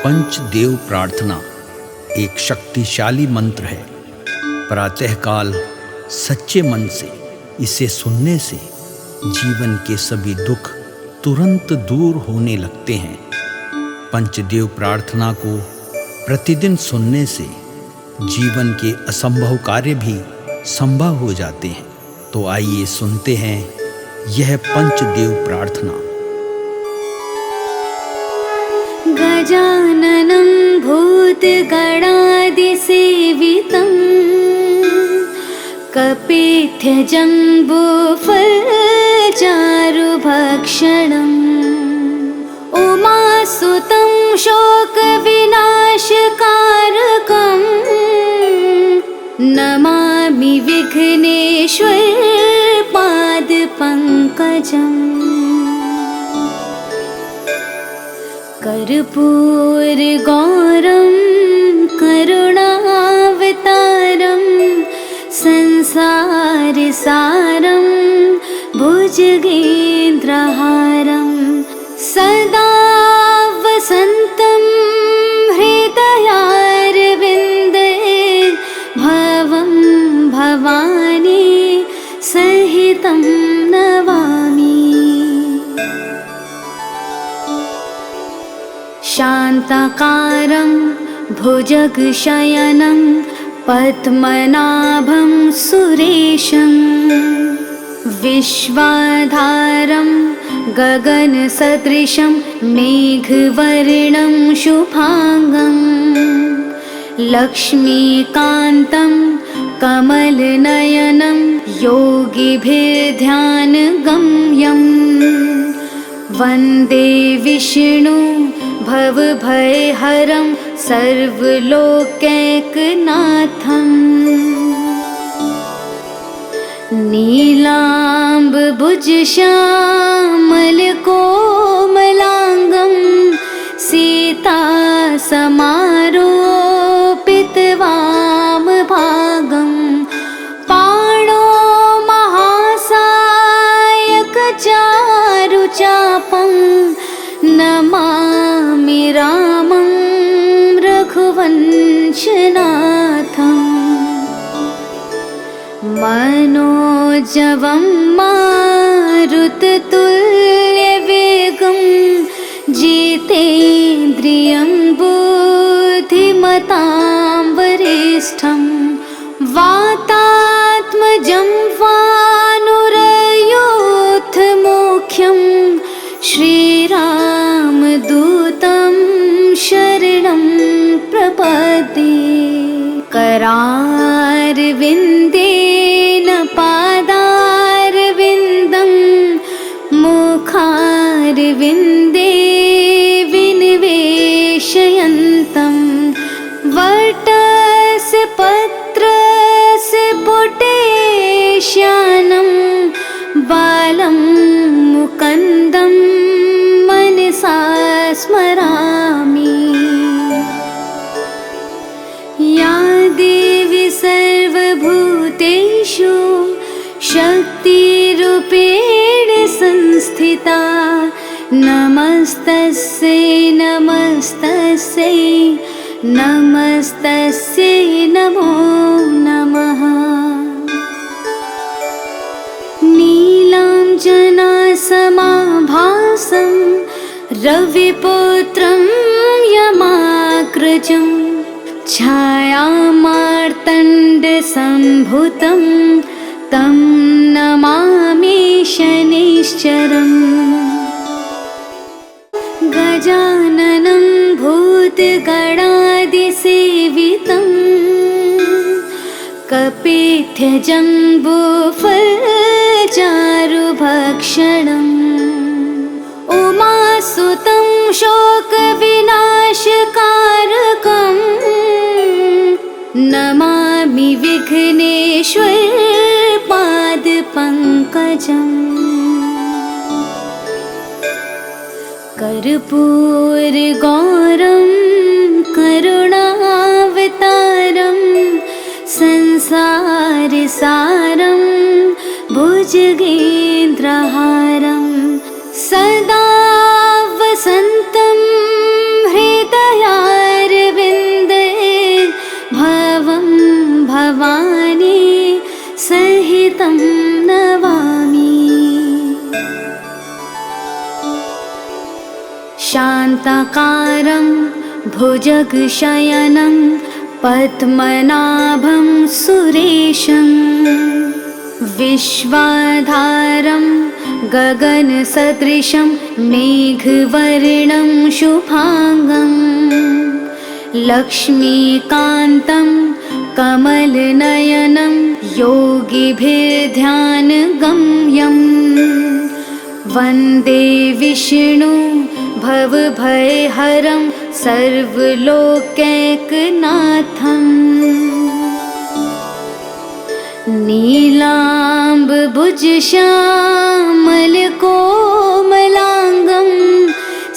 पंचदेव प्रार्थना एक शक्तिशाली मंत्र है। प्रातःकाल सच्चे मन से इसे सुनने से जीवन के सभी दुख तुरंत दूर होने लगते हैं। पंचदेव प्रार्थना को प्रतिदिन सुनने से जीवन के असंभव कार्य भी संभव हो जाते हैं। तो आइए सुनते हैं यह पंचदेव प्रार्थना। गजाननं भूतगणादिसेवितं कपित्थजम्बूफलचारुभक्षणम् उमासुतं शोकविनाशकारकम् नमामि विघ्नेश्वरपादपङ्कजम्। कर्पूरगौरं करुणावतारं संसारसारं भुजगेन्द्रहारं सदा वसन्तं हृदयारविन्दे भवं भवानी सहितं नमामि। शान्ताकारं भुजगशयनं पद्मनाभं सुरेशं विश्वाधारं गगनसदृशं मेघवर्णं शुभांगं लक्ष्मीकान्तं कमलनयनं योगिभिर्ध्यानगम्यं वन्दे विष्णु भवभयहरं सर्वलोकैकनाथम्। नीलाम्बुजश्यामलकोमलाङ्गं सीतासमारोपितवामभागं पाणो महासायकचारुचापं नमामि रामं रघुवंशनाथम्। मनोजवं मारुततुल्यवेगं जितेन्द्रियं बुद्धिमतां वरिष्ठं वातात्मजं वानुरयूथमुख्यं श्रीरामदूतं शरणं प्रपद्ये। करारविन्देन पादारविन्दं मुखारविन्दे विनिवेशयन्तं वटस्य पत्रस्य पुटेश्यानं बालं मुकुन्दं मनसा स्मरामि। या देवी सर्वभूतेषु शक्तिरूपेण संस्थिता नमस्तस्यै नमस्तस्यै नमस्तस्यै नमो नमः। नीलाञ्जनासमाभासं रविपुत्रं यमाग्रजं छायामार्तण्डसम्भुतं तं नमामि शनैश्चरम्। गजाननं भूतगणादिसेवितं कपित्थजम्बूफलचारुभक्षणम् उमासुतं शोकविनाशकारकम् नमामि विघ्नेश्वरपादपङ्कजम्। कर्पूरगौरं करुणावतारं संसारसारं भुजगेन्द्रहारं सदा वसन्तं हृदया शान्ताकारं भुजगशयनं पद्मनाभं सुरेशं विश्वाधारं गगनसदृशं मेघवर्णं शुभांगं लक्ष्मीकान्तं कमलनयनं योगिभिर्ध्यानगम्यं वन्दे विष्णु भवभयहरं सर्वलोकैकनाथम् नीलाम्बुजश्यामलकोमलाङ्गं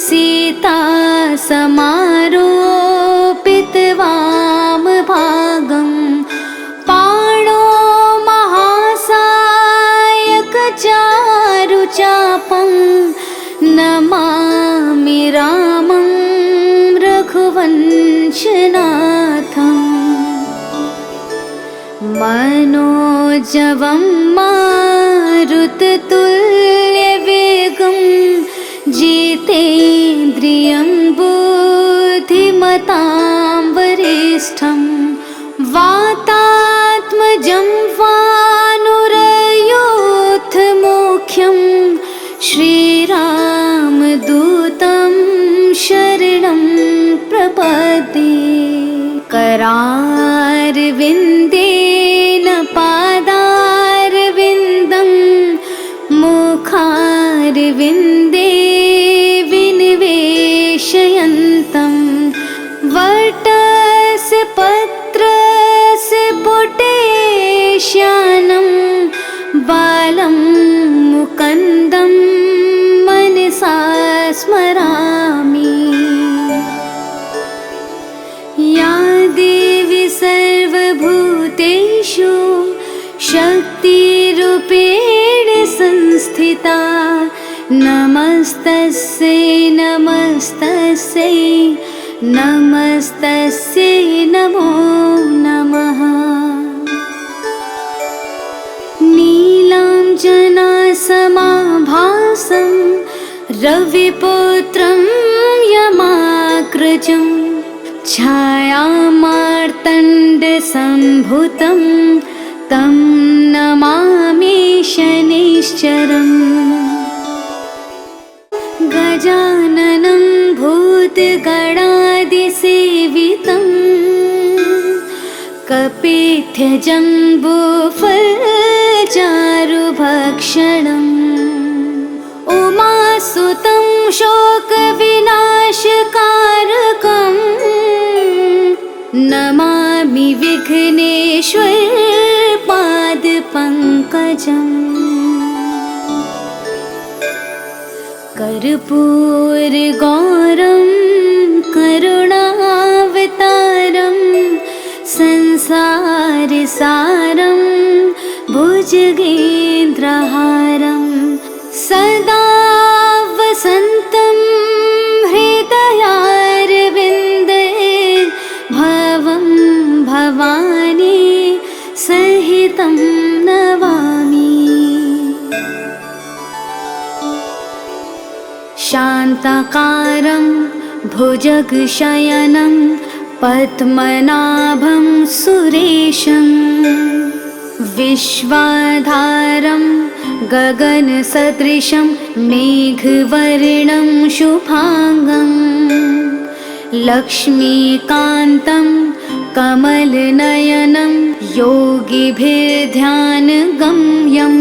सीतासमारोपितवामभागं पाणो महासायकचारुचापं नमामि रामं रघुवंशनाथम् मनोजवं मारुततुल्यवेगं जितेन्द्रियं बुद्धिमतां वरिष्ठं वातात्मजं वानुरयोधमुख्यं श्रीरामदूतं शरणं प्रपद्ये करारविन्देन पादारविन्दं मुखारविन्दे विनिवेशयन्तं वटस्य पत्रस्य पुटेश्यानं बालं मुकुन्दं मनसा स्मरामि। या देवी सर्वभूतेषु शक्तिरूपेण संस्थिता नमस्तस्यै नमस्तस्यै नमस्तस्यै नमो नमः। नीलाञ्जनासमाभासं रविपुत्रं यमाग्रजं छायामार्तण्डसम्भुतं तं नमामि शनैश्चरम् गजाननं भूतगणादिसेवितं कपिध्वजम्बूफलचारुभक्षणम् उमासुतं शोकविनाशकारकम् नमामि विघ्नेश्वरपादपङ्कजम् कर्पूरगौरं करुणावतारं संसारसारं भुजगेन्द्रहारं सदा वसन्तं हृदयारविन्दे भवं भवानी सहितं नमामि। शान्ताकारं भुजगशयनं पद्मनाभं सुरेशं विश्वाधारं गगनसदृशं मेघवर्णं शुभांगं लक्ष्मीकान्तं कमलनयनं योगिभिर्ध्यानगम्यं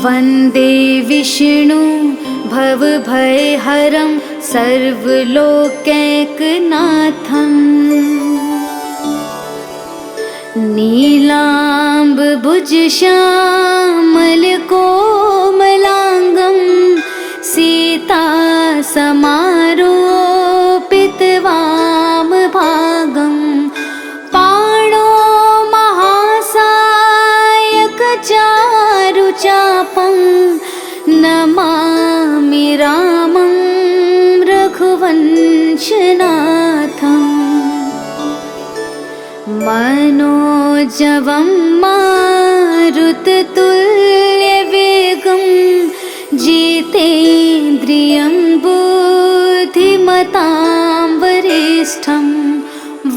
वन्दे विष्णु भवभयहरं सर्वलोकैकनाथम् नीलाम्बुजश्यामलकोमलाङ्गं सीतासमारोपितवामभागं पाणो महासायकचारुचापं नमामि रामं रघुवंशनाथम् मनोजवं मारुततुल्यवेगं जितेन्द्रियं बुद्धिमतां धीमतां वरिष्ठं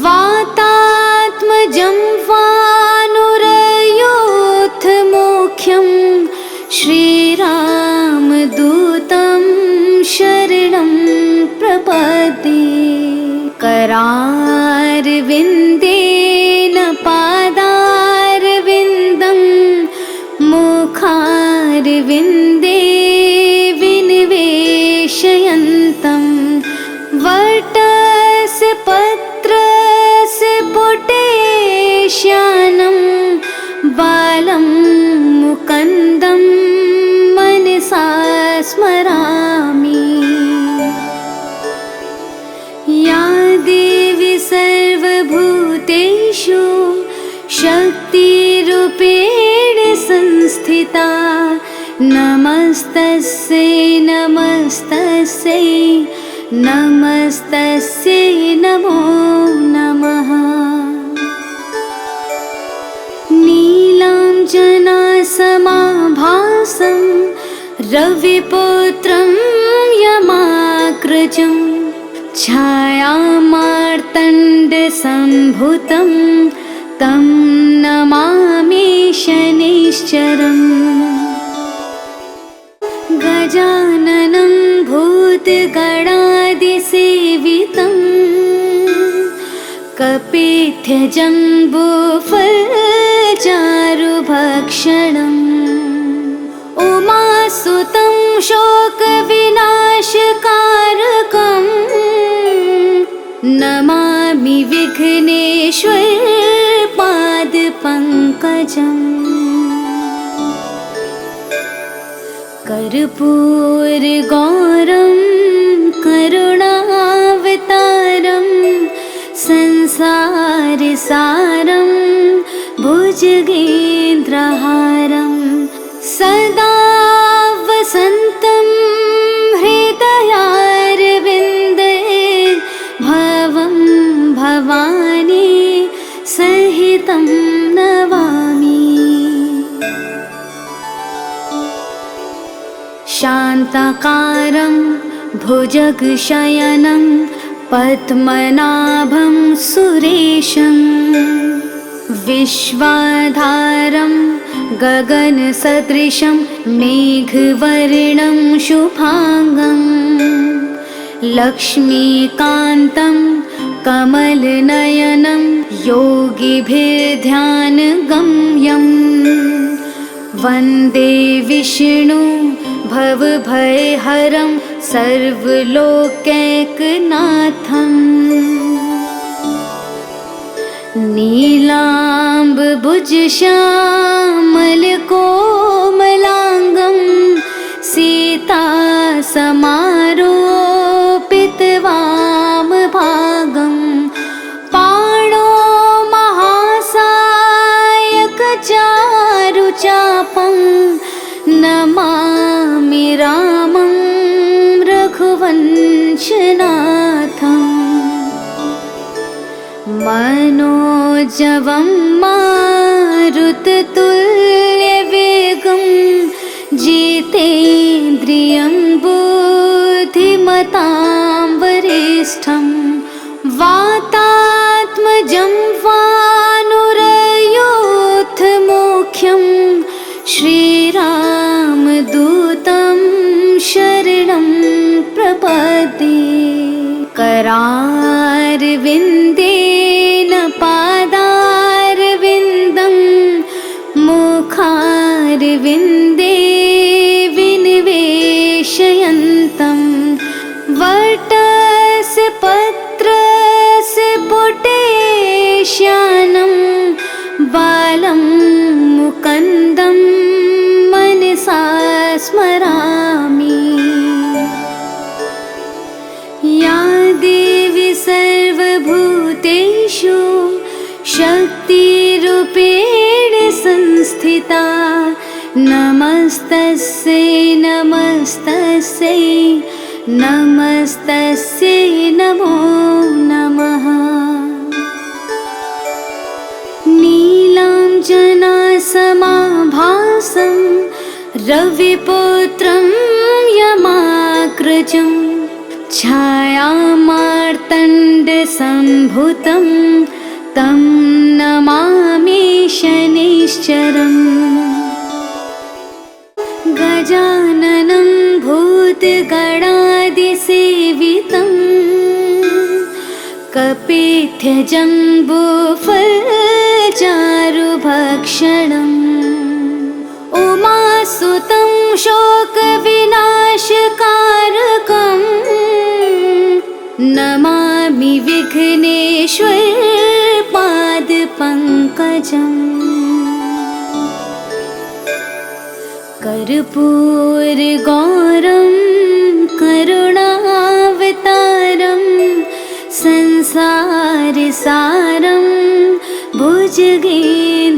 वातात्मजं वानुरयोधमुख्यं श्रीरामदूतं शरणं प्रपद्ये। करारविन्देन पादारविन्दं मुखारविन्दे विनिवेशयन्तं वटस्य पत्रस्य पुटेश्यानं बालं मुकुन्दं मनसा स्मरामि। या देवी सर्वभूतेषु शक्तिरूपेण संस्थिता नमस्तस्यै नमस्तस्यै नमस्तस्यै नमो नमः। नीलाञ्जनासमाभासं रविपुत्रं यमाग्रजं छायामार्तण्डसम्भूतं तं नमामि शनैश्चरम्। गजाननं भूतगणादिसेवितं कपित्थजम्बूफलचारुभक्षणम् उमासुतं शोकविनाशकारकं नमामि विघ्नेश्वर पादपङ्कजम्। कर्पूरगौरं करुणावतारं संसारसारं भुजगेन्द्रहारं सदा वसन्तं हृदयारविन्दे भवं भवानी सहितं नमामि। शान्ताकारं भुजगशयनं पद्मनाभं सुरेशं विश्वाधारं गगनसदृशं मेघवर्णं शुभांगं लक्ष्मीकान्तं कमलनयनं योगिभिर्ध्यानगम्यं वन्दे विष्णु भवभयहरं सर्वलोकैकनाथम्। नीलाम्बुजश्यामलकोमलाङ्गं सीतासमारोपितवामभागं पाणो महासायकचारुचापं नमामि रामं रघुवंशनाथम्। मनोजवं मारुततुल्यवेगं जितेन्द्रियं बुद्धिमतां वरिष्ठं वातात्मजं वानुरयोधमुख्यं श्रीरामदूतं शरणं प्रपद्ये। करारविन्देन पादारविन्दं मुखारविन्दे विनिवेशयन्तं वटस्य पत्रस्य पुटेश्यानं बालं मुकुन्दं मनसा स्मरामि। या देवी सर्वभूतेषु शक्तिरूपेण संस्थिता नमस्तस्यै नमस्तस्यै नमस्तस्यै नमो नमः। नीलाञ्जनासमाभासं रविपुत्रं यमाग्रजं छायामार्तण्डसम्भुतं तं नमामि शनिश्चरम्। गजाननं भूतगणादिसेवितं कपित्थजम्बूफलचारुभक्षणम्। उमासुतं शोकविनाशकारकम् नमामि विघ्नेश्वरपादपङ्कजम्। कर्पूरगौरं करुणावतारं संसारसारं भुजगेन्द्रहारं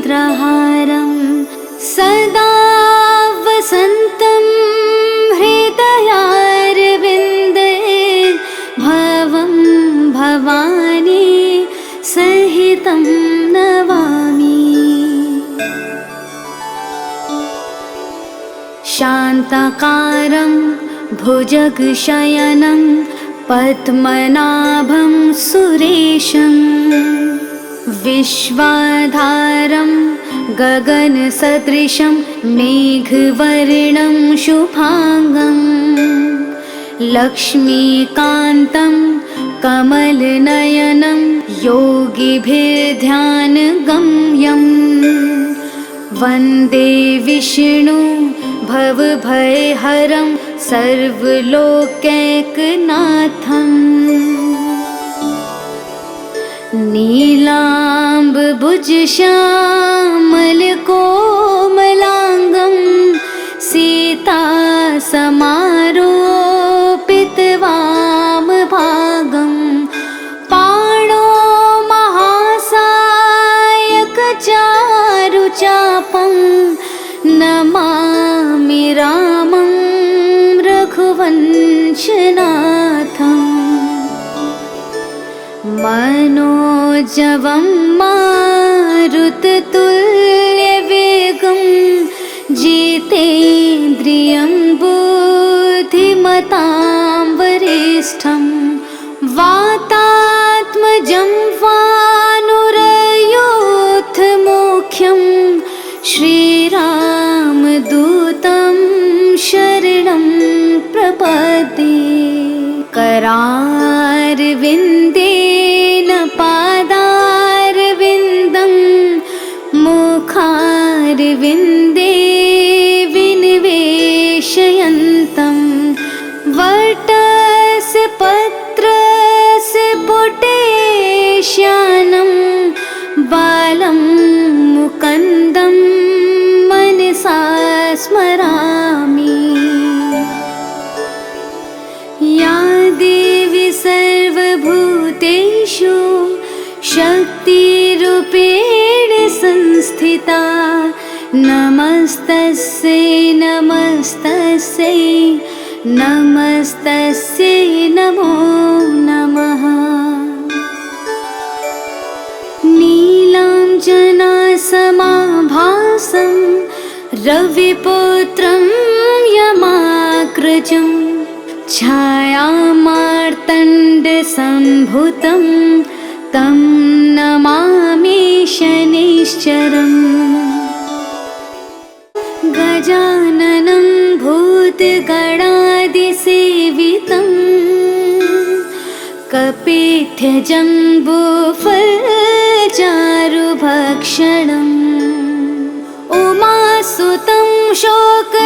सदा वसन्तं हृदयारविन्दे भवं भवानी सहितं नमामि। शान्ताकारं भुजगशयनं पद्मनाभं सुरेशं विश्वाधारं गगनसदृशं मेघवर्णं शुभांगं लक्ष्मीकान्तं कमलनयनं योगिभिर्ध्यानगम्यं वन्दे विष्णु भवभयहरं सर्वलोकैकनाथम्। नीलाम्बुजश्यामलकोमलाङ्गं सीतासमारोपितवामभागं पाणो महासायकचारुचापं नमामि रामं रघुवंशनाथम्। मनोजवं मारुततुल्यवेगं जितेन्द्रियं बुद्धिमतां वरिष्ठं वातात्मजं वानुरयूथमुख्यं श्रीरामदूतं शरणं प्रपद्ये। करारविन्देन पादारविन्दं मुखारविन्दे विनिवेशयन्तं वटस्य पत्रस्य पुटेश्यानं बालं मुकुन्दं मनसा स्मरामि। या देवी सर्वभूतेषु शक्तिरूपेण संस्थिता नमस्तस्यै नमस्तस्यै नमस्तस्यै नमो नमः। नीलाञ्जनासमाभासं रविपुत्रं यमाग्रजं छायामार्तण्डसम्भुतं तं नमामि शनिश्चरम्। गजाननं भूतगणादिसेवितं कपित्थजम्बूफलचारुभक्षणम् उमासुतं शोकविनाशकारकं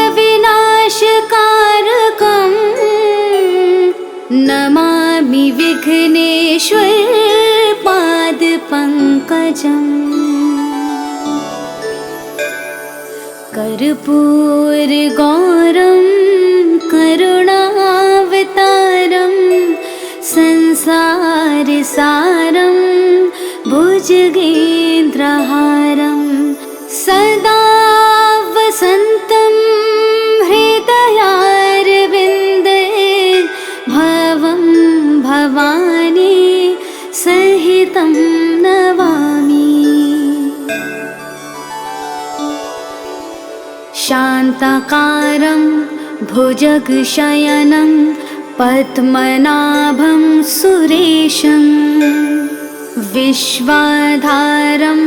नमामि विघ्नेश्वरपादपङ्कजम्। कर्पूरगौरं करुणावतारं संसारसारं भुजगेन्द्रहारं सदा वसन्तं हृदयारविन्दे भवं भवानी सहितं नमामि। शान्ताकारं भुजगशयनं पद्मनाभं सुरेशं विश्वाधारं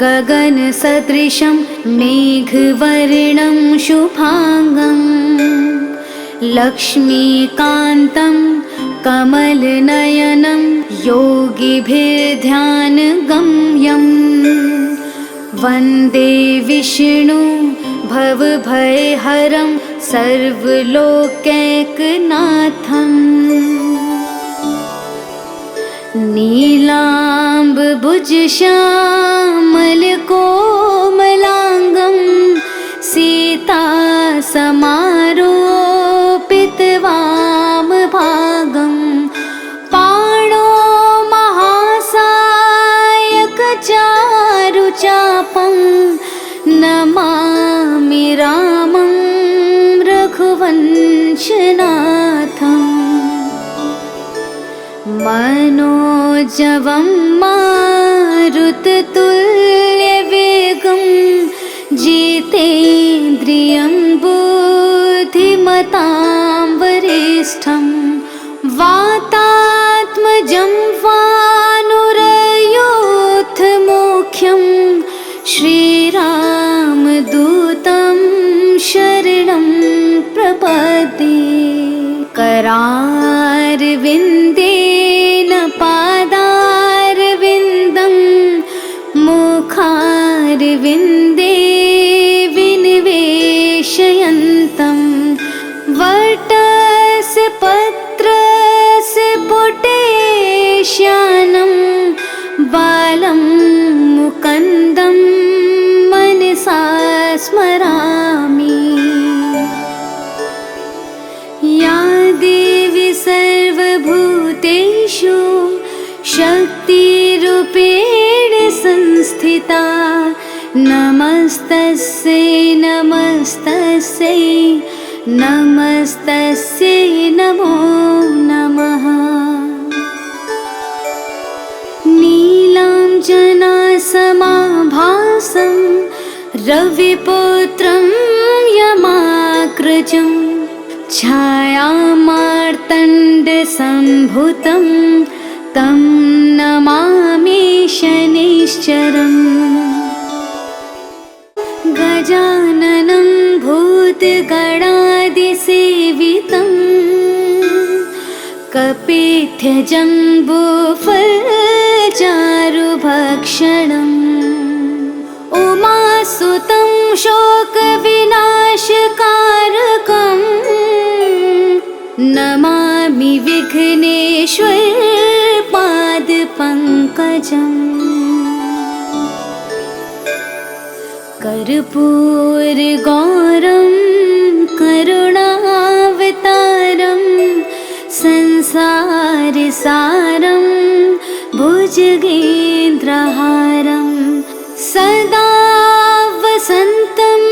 गगनसदृशं मेघवर्णं शुभांगं लक्ष्मीकान्तं कमलनयनं योगिभिर्ध्यानगम्यं वन्दे विष्णु भवभयहरं सर्वलोकैकनाथं नीलाम्बुजश्यामलकोमलाङ्गं सीतासमारोपितवामभागं पाणो महासायकचारुचापं नमामि रामं रघुवंशनाथम् मनोजवं मारुततुल्यवेगं जितेन्द्रियं बुद्धिमतां वरिष्ठं वातात्मजं वानुरयोधमुख्यं श्रीरामदूतं शरणं प्रपद्ये करारविन्देन पादारविन्दं मुखारविन्दे विनिवेशयन्तं वटस्य पत्रस्य पुटेश्यानं बालं मुकुन्दं मनसा स्मरामि। या देवी सर्वभूतेषु शक्तिरूपेण संस्थिता नमस्तस्यै नमस्तस्यै नमस्तस्यै नमो नमः। नीलाञ्जनासमाभासं रविपुत्रं यमाग्रजं छायामार्तण्डसम्भुतं तं नमामि शनैश्चरम् गजाननं भूतगणादिसेवितं कपित्थजम्बूफलचारुभक्षणम् उमासुतं शोकविनाशकारकं नमामि विघ्नेश्वर पादपङ्कजम् कर्पूरगौरं करुणावतारं संसारसारं भुजगेन्द्रहारं सदा वसन्तं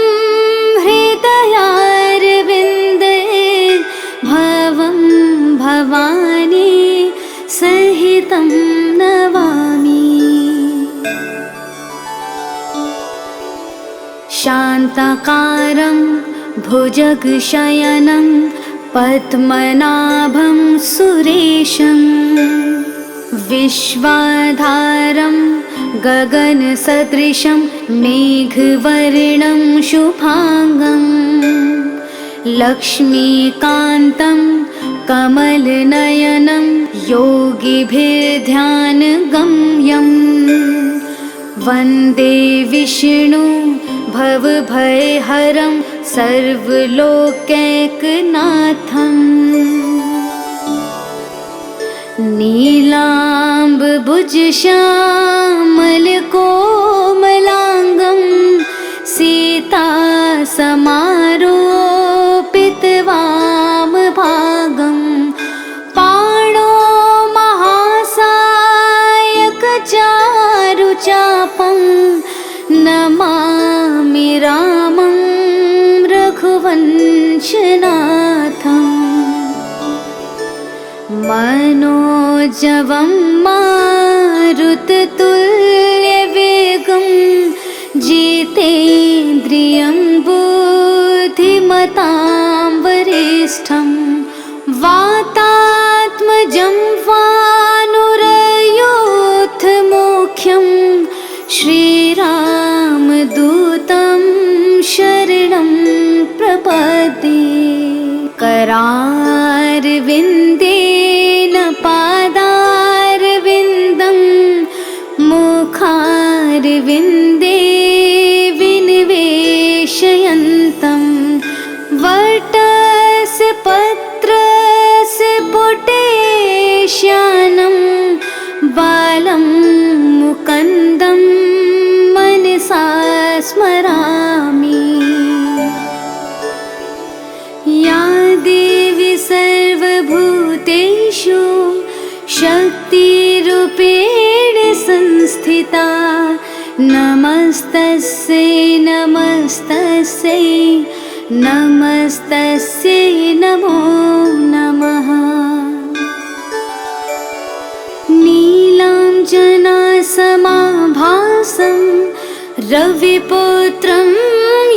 हृदयारविन्दे भवं भवानी सहितं नमामि। शान्ताकारं भुजगशयनं पद्मनाभं सुरेशं विश्वाधारं गगनसदृशं मेघवर्णं शुभांगं लक्ष्मीकान्तं कमलनयनं योगिभिर्ध्यानगम्यं वन्दे विष्णु भवभयहरं सर्वलोकैकनाथं नीलाम्बुजश्यामलकोमलाङ्गं सीतासमारोपितवामभागं पाणो महासायकचारुचापं नमामि रामं रघुवंशनाथम् मनोजवं मारुततुल्यवेगं जितेन्द्रियं बुद्धिमतां वरिष्ठं वात करारविन्देन पादारविन्दं मुखारविन्दे विनिवेशयन्तं वटस्य पत्रस्य पुटेश्यानं बालं मुकुन्दं मनसा स्मरामि। या देवी सर्वभूतेषु शक्तिरूपेण संस्थिता नमस्तस्यै नमस्तस्यै नमस्तस्यै नमो नमः। नीलाञ्जनासमाभासं रविपुत्रं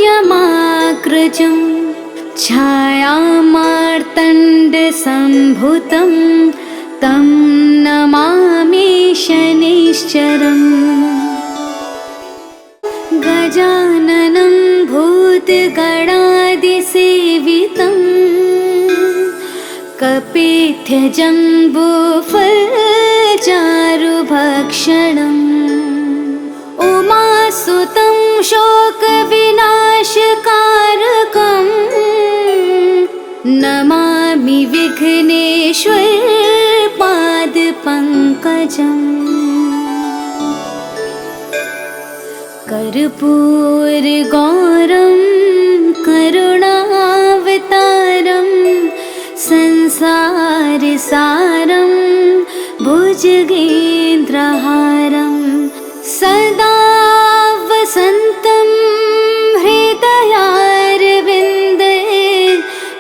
यमाग्रजं छायामार्तण्डसम्भूतं तं नमामि शनैश्चरम्। गजाननं भूतगणादिसेवितं कपित्थजम्बूफलचारुभक्षणम् उमासुतं शोकविनाशकारकं नमामि विघ्नेश्वर पादपङ्कजम्। कर्पूरगौरं करुणावतारं संसारसारं भुजगेन्द्रहारं सदा वसन्तं हृदयारविन्दे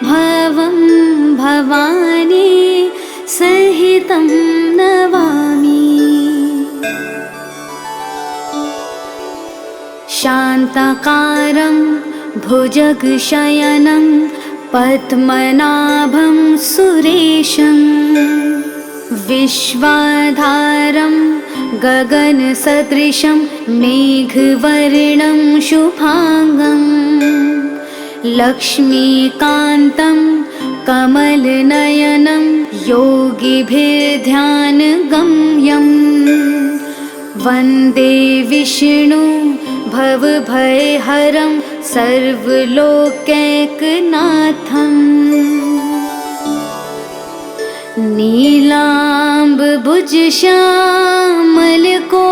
भवं भवानी सहितं नमामि। शान्ताकारं भुजगशयनं पद्मनाभं सुरेशं विश्वाधारं गगनसदृशं मेघवर्णं शुभांगं लक्ष्मीकान्तं कमलनयनं योगिभिर्ध्यानगम्यं वन्दे विष्णु भवभयहरं सर्वलोकैकनाथम्। नीलाम्बुजश्यामलको